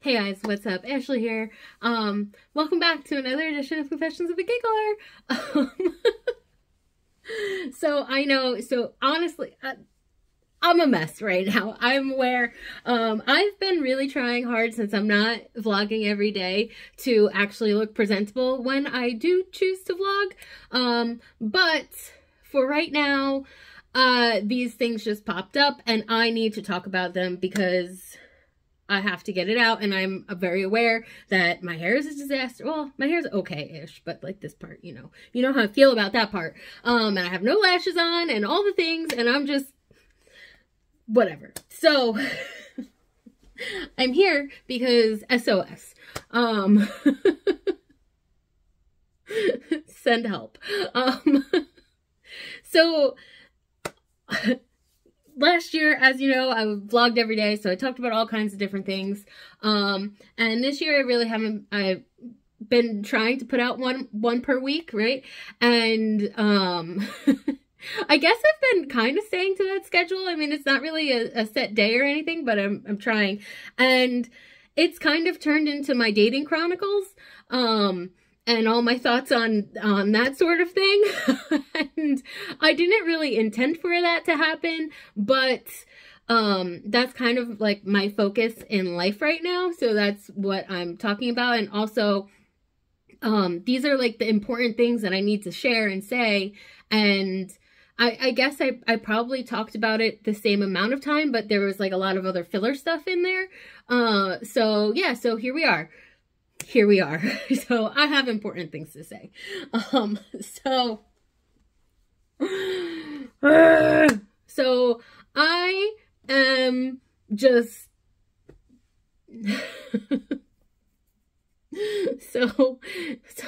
Hey guys, what's up? Ashley here. Welcome back to another edition of Confessions of a Giggler. So honestly, I'm a mess right now. I'm aware. I've been really trying hard since I'm not vlogging every day to actually look presentable when I do choose to vlog. But for right now, these things just popped up and I need to talk about them because I have to get it out, and I'm very aware that my hair is a disaster. Well, my hair's okay-ish, but like this part, you know how I feel about that part. And I have no lashes on and all the things, and I'm just whatever. So I'm here because SOS. Send help. So last year, as you know, I vlogged every day, so I talked about all kinds of different things. And this year I really haven't. I've been trying to put out one per week, right? And I guess I've been kind of staying to that schedule. I mean, it's not really a set day or anything, but I'm trying. And it's kind of turned into my dating chronicles. And all my thoughts on that sort of thing. And I didn't really intend for that to happen, but that's kind of like my focus in life right now. So that's what I'm talking about. And also, these are like the important things that I need to share and say. And I guess I probably talked about it the same amount of time, but there was like a lot of other filler stuff in there. So yeah, so here we are. So I have important things to say. So I am just so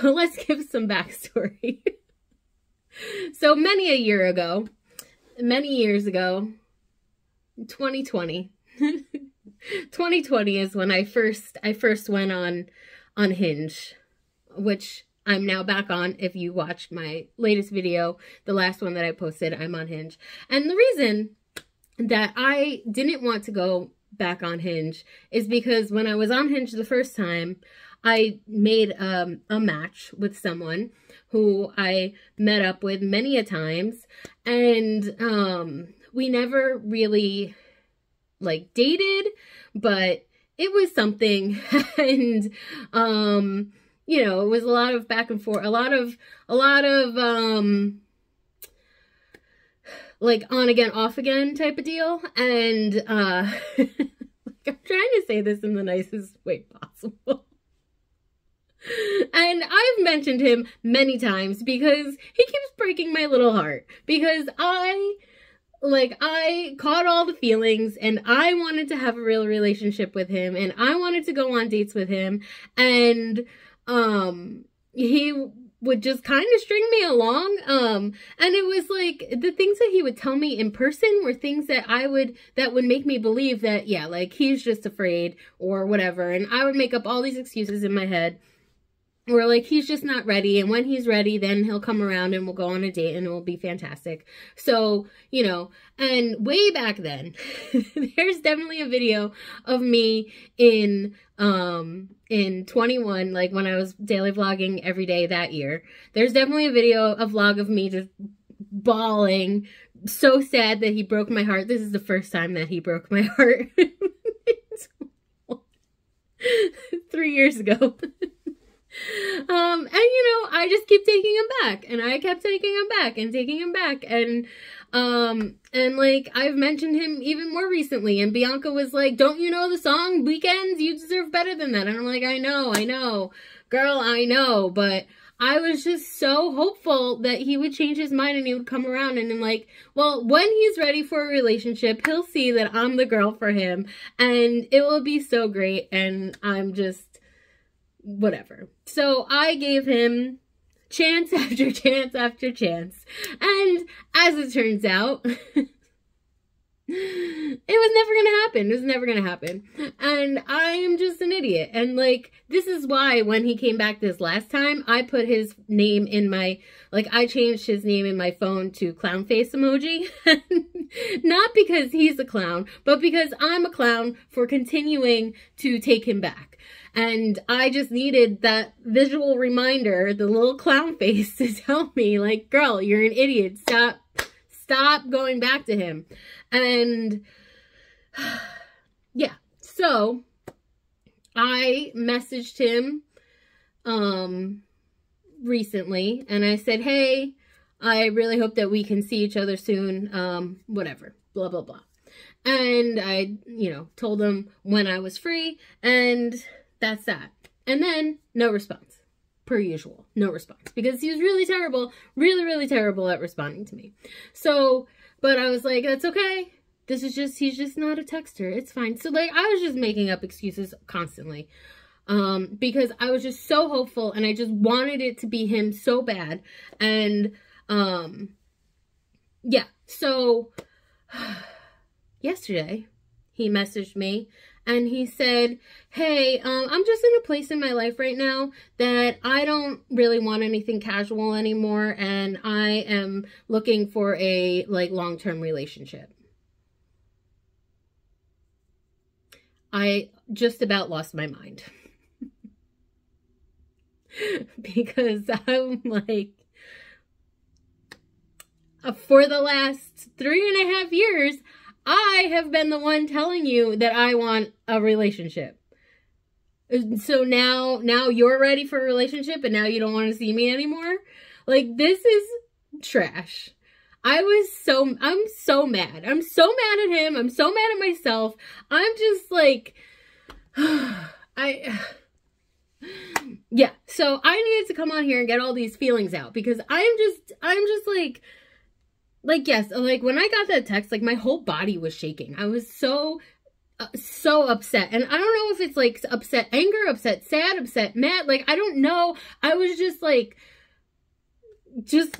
let's give some backstory. So many years ago, 2020 2020 is when I first went on Hinge, which I'm now back on. If you watched my latest video, the last one that I posted, I'm on Hinge. And the reason that I didn't want to go back on Hinge is because when I was on Hinge the first time, I made a match with someone who I met up with many a times, and we never really like dated, but it was something. And you know, it was a lot of back and forth, a lot of like on again, off again type of deal. And I'm trying to say this in the nicest way possible. And I've mentioned him many times because he keeps breaking my little heart, because I caught all the feelings and I wanted to have a real relationship with him and I wanted to go on dates with him, and he would just kind of string me along, and it was like the things that he would tell me in person were things that that would make me believe that, yeah, like he's just afraid or whatever, and I would make up all these excuses in my head. Or like, he's just not ready, and when he's ready, then he'll come around and we'll go on a date and it will be fantastic. So, you know, and way back then, there's definitely a video of me in 21, like when I was daily vlogging every day that year. There's definitely a vlog of me just bawling, so sad that he broke my heart. This is the first time that he broke my heart. 3 years ago. And you know, I just keep taking him back, and I kept taking him back and taking him back, and like I've mentioned him even more recently, and Bianca was like, don't you know the song Weekends? You deserve better than that. And I'm like, I know, girl, I know, but I was just so hopeful that he would change his mind and he would come around, and I'm like, well, when he's ready for a relationship, he'll see that I'm the girl for him, and it will be so great, and I'm just whatever. So I gave him chance after chance after chance. And as it turns out, It was never gonna happen. It was never gonna happen. And I am just an idiot. And like, this is why when he came back this last time, I put his name in my, like, I changed his name in my phone to clown face emoji. Not because he's a clown, but because I'm a clown for continuing to take him back. And I just needed that visual reminder, the little clown face, to tell me, like, girl, you're an idiot. Stop going back to him. And yeah, so I messaged him recently, and I said, hey, I really hope that we can see each other soon, whatever, blah, blah, blah. And I, you know, told him when I was free, and that's that. And then no response, per usual, no response, because he was really terrible, really, really terrible at responding to me. So, but I was like, that's okay. This is just, he's just not a texter. It's fine. So like, I was just making up excuses constantly, because I was just so hopeful, and I just wanted it to be him so bad. And, yeah, so yesterday he messaged me and he said, hey, I'm just in a place in my life right now that I don't really want anything casual anymore, and I am looking for a like long-term relationship. I just about lost my mind. Because I'm like, for the last 3.5 years, I have been the one telling you that I want a relationship. So now you're ready for a relationship, and now you don't want to see me anymore? Like, this is trash. I'm so mad. I'm so mad at him. I'm so mad at myself. I'm just like, yeah. So I needed to come on here and get all these feelings out, because I'm just like, yes, like when I got that text, like my whole body was shaking. I was so upset. And I don't know if it's like upset anger, upset sad, upset mad. Like, I don't know. I was just like, just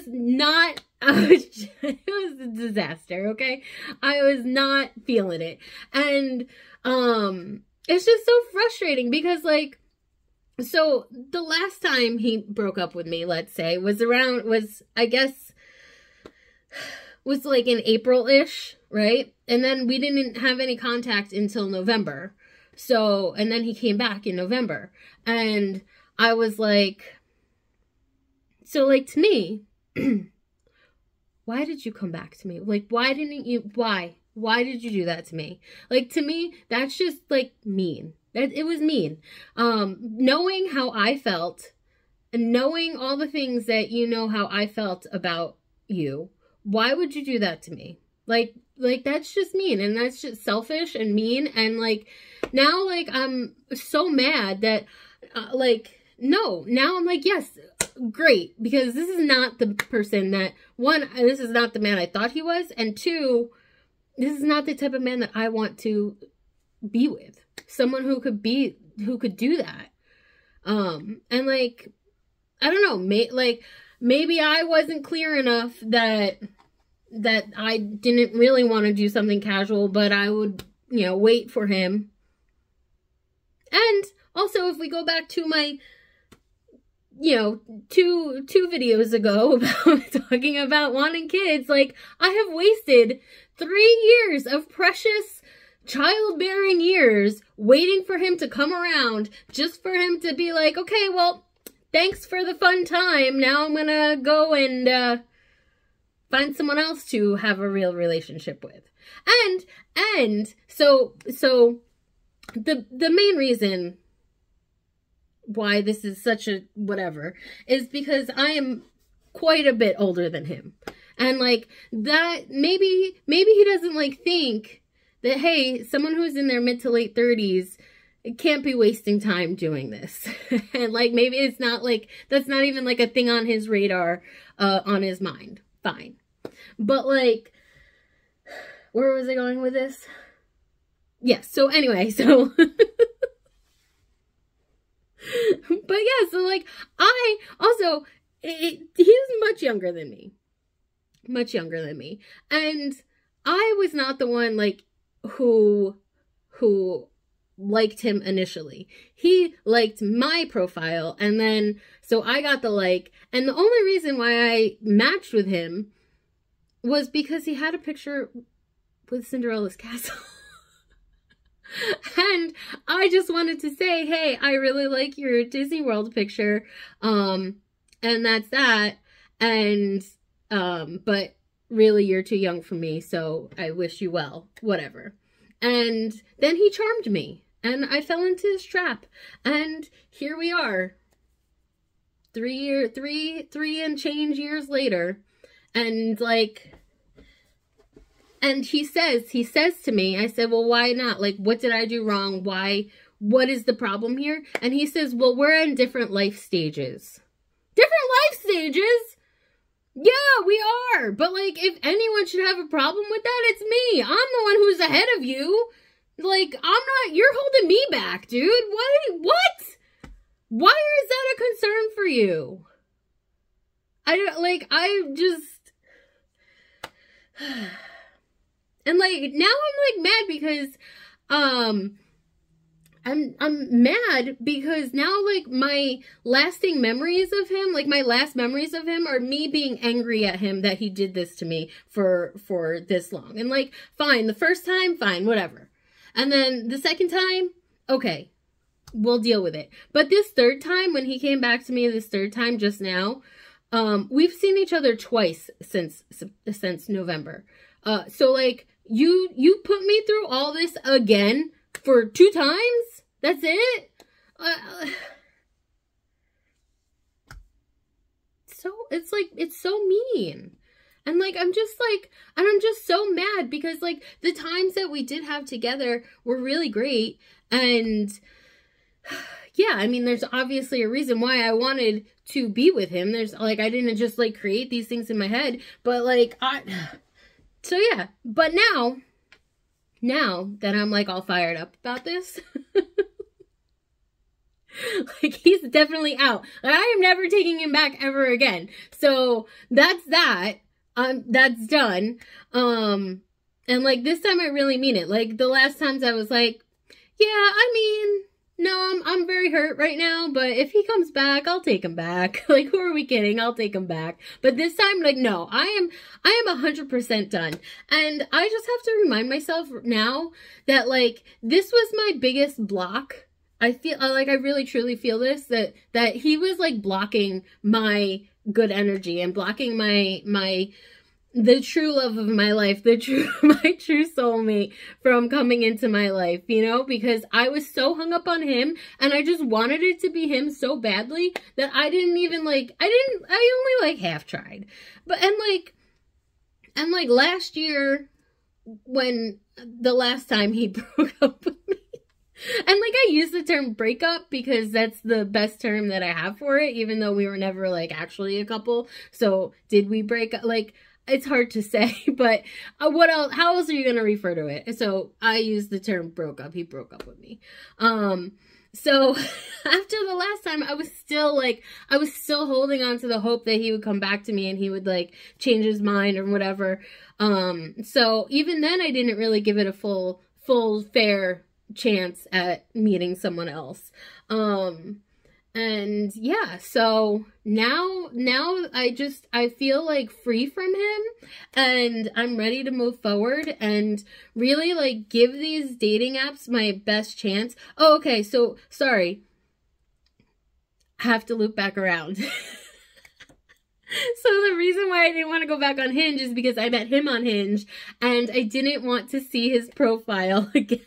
not, it was a disaster, okay? I was not feeling it. And, it's just so frustrating, because like, so the last time he broke up with me, let's say, was like in April-ish, right? And then we didn't have any contact until November. So, and then he came back in November. And I was like, so like, to me, why did you come back to me? Like, why did you do that to me? Like, to me, that's just like mean. It was mean. Knowing how I felt, and knowing all the things that you know how I felt about you, why would you do that to me? Like that's just mean, and that's just selfish and mean. And like, now, like, I'm so mad that, like, no, now I'm like, yes, great, because this is not the person that, one, this is not the man I thought he was, and two, this is not the type of man that I want to be with. Someone who could do that. And like, I don't know, maybe I wasn't clear enough that I didn't really want to do something casual, but I would, you know, wait for him. And also, if we go back to my, you know, two videos ago about talking about wanting kids, like, I have wasted 3 years of precious childbearing years waiting for him to come around, just for him to be like, okay, well, thanks for the fun time. Now I'm gonna go and find someone else to have a real relationship with. And so the main reason why this is such a whatever is because I am quite a bit older than him. And like, that, maybe he doesn't like think that, hey, someone who's in their mid to late 30s can't be wasting time doing this. And like, maybe it's not like, that's not even like a thing on his radar, on his mind. Fine. But like, where was I going with this? Yes. So anyway, so, but yeah, so like, I also, he's much younger than me. And I was not the one like who liked him initially. He liked my profile, and then so I got the like, and the only reason why I matched with him was because he had a picture with Cinderella's castle. And I just wanted to say, hey, I really like your Disney World picture. And that's that. And but really you're too young for me, so I wish you well. Whatever. And then he charmed me, and I fell into his trap. And here we are. 3 and change years later. And like, and he says to me, I said, well, why not? Like, what did I do wrong? Why? What is the problem here? And he says, well, we're in different life stages. Different life stages? Yeah, we are. But like, if anyone should have a problem with that, it's me. I'm the one who's ahead of you. Like, I'm not, you're holding me back, dude. What? Why is that a concern for you? I just, and like, now I'm like mad because, I'm mad because now, like, my lasting memories of him, like, my last memories of him are me being angry at him that he did this to me for this long. And, like, fine, the first time, fine, whatever. And then the second time, okay, we'll deal with it. But this third time, when he came back to me this third time just now, we've seen each other twice since November. So, like, you put me through all this again for 2 times? That's it? So, it's like, it's so mean. And like, I'm just so mad because like the times that we did have together were really great. And yeah, I mean, there's obviously a reason why I wanted to be with him. There's like, I didn't just like create these things in my head, but like, so yeah, but now that I'm like all fired up about this, like he's definitely out. Like, I am never taking him back ever again. So that's that. That's done. And like this time I really mean it. Like the last times I was like, yeah, I mean, no, I'm very hurt right now, but if he comes back, I'll take him back. Like, who are we kidding? I'll take him back. But this time, like, no, I am 100% done. And I just have to remind myself now that like, this was my biggest block. I feel like, I really truly feel this, that he was like blocking my good energy and blocking the true love of my life, my true soulmate from coming into my life, you know, because I was so hung up on him and I just wanted it to be him so badly that I didn't even like, I only like half tried. But, and like last year when the last time he broke up with me, and like I use the term breakup because that's the best term that I have for it, even though we were never like actually a couple. So did we break up? Like, it's hard to say, but what else? How else are you going to refer to it? So I use the term broke up. He broke up with me. So after the last time, I was still holding on to the hope that he would come back to me and he would like change his mind or whatever. So even then I didn't really give it a full fair chance at meeting someone else. And yeah, so now I feel like free from him and I'm ready to move forward and really like give these dating apps my best chance. Oh, okay. So sorry. I have to loop back around. So the reason why I didn't want to go back on Hinge is because I met him on Hinge and I didn't want to see his profile again.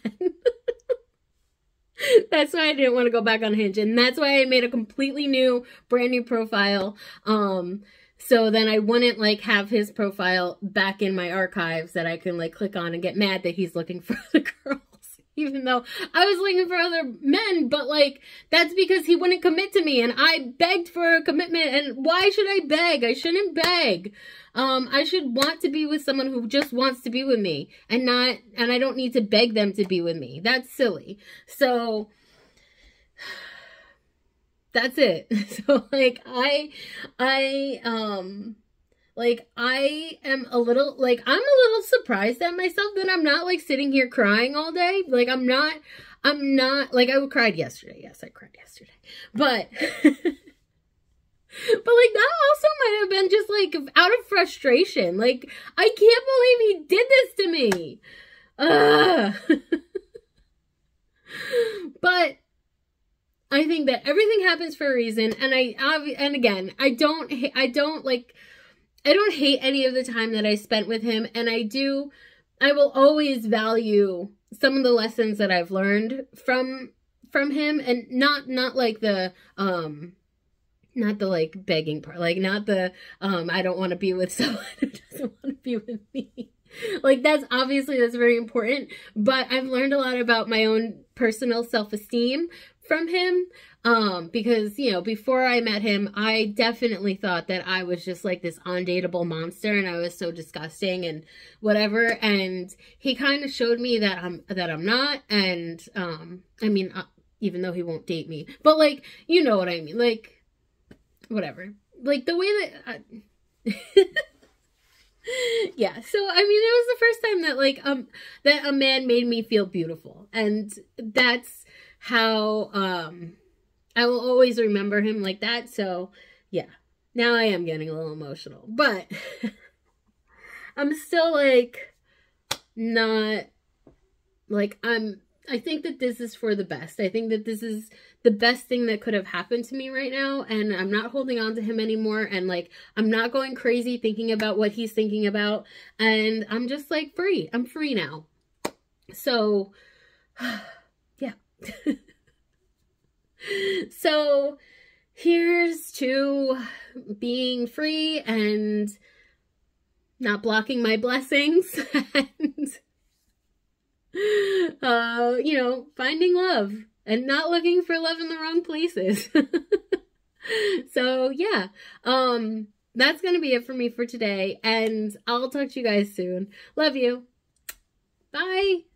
That's why I didn't want to go back on Hinge. And that's why I made a completely brand new profile. So then I wouldn't like have his profile back in my archives that I can like click on and get mad that he's looking for other girls. Even though I was looking for other men, but like, that's because he wouldn't commit to me and I begged for a commitment. And why should I beg? I shouldn't beg. I should want to be with someone who just wants to be with me and I don't need to beg them to be with me. That's silly. So that's it. So like, Like, I am a little, like, I'm a little surprised at myself that I'm not, like, sitting here crying all day. Like, I'm not, like, I cried yesterday. Yes, I cried yesterday. But, but, like, that also might have been just, like, out of frustration. Like, I can't believe he did this to me. But I think that everything happens for a reason, and again, I don't hate any of the time that I spent with him, and I will always value some of the lessons that I've learned from him, and not like the not the like begging part, like not the I don't want to be with someone who doesn't want to be with me. Like, that's very important, but I've learned a lot about my own personal self-esteem from him, because, you know, before I met him, I definitely thought that I was just like this undateable monster, and I was so disgusting and whatever, and he kind of showed me that I'm not, and, I mean, even though he won't date me, but, like, you know what I mean, like, whatever, like, the way that, yeah, so, I mean, it was the first time that, like, that a man made me feel beautiful, and that's how, I will always remember him like that, so, yeah, now I am getting a little emotional, but, I'm still, like, not, like, I think that this is for the best. I think that this is the best thing that could have happened to me right now, and I'm not holding on to him anymore, and, like, I'm not going crazy thinking about what he's thinking about, and I'm just, like, free. I'm free now. So, yeah. So, here's to being free and not blocking my blessings, and you know, finding love and not looking for love in the wrong places. So, yeah, that's gonna be it for me for today, and I'll talk to you guys soon. Love you. Bye.